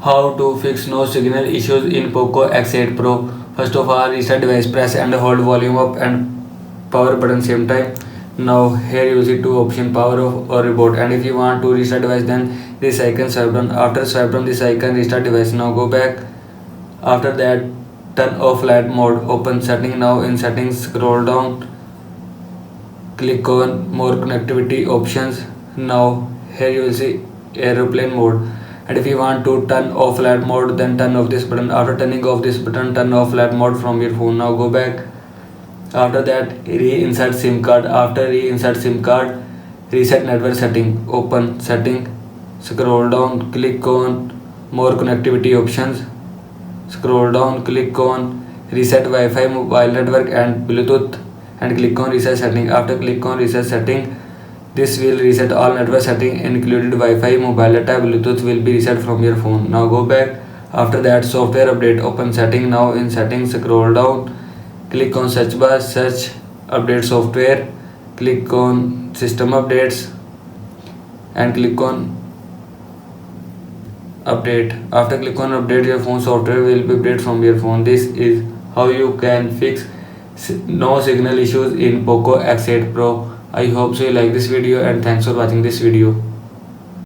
How to fix no signal issues in Poco X8 Pro. First of all, reset device, press and hold volume up and power button same time. Now here you see two option, power off or reboot, and if you want to restart device then this icon swipe down. After swipe down this icon, restart device. Now go back. After that, turn off flight mode, open setting. Now in settings, scroll down, click on more connectivity options. Now here you will see aeroplane mode, and if you want to turn off flight mode then turn off this button. After turning off this button, turn off flight mode from your phone. Now go back. After that, reinsert SIM card. After reinsert SIM card, reset network setting, open setting, scroll down, click on more connectivity options, scroll down, click on reset Wi-Fi, mobile network and Bluetooth, and click on reset setting. After click on reset setting, this will reset all network setting included Wi-Fi, mobile data, Bluetooth will be reset from your phone. Now go back. After that, software update, open setting. Now in settings, scroll down, click on search bar, search update software, click on system updates and click on update. After click on update, your phone software will be updated from your phone. This is how you can fix no signal issues in Poco X8 Pro. I hope so you like this video, and thanks for watching this video.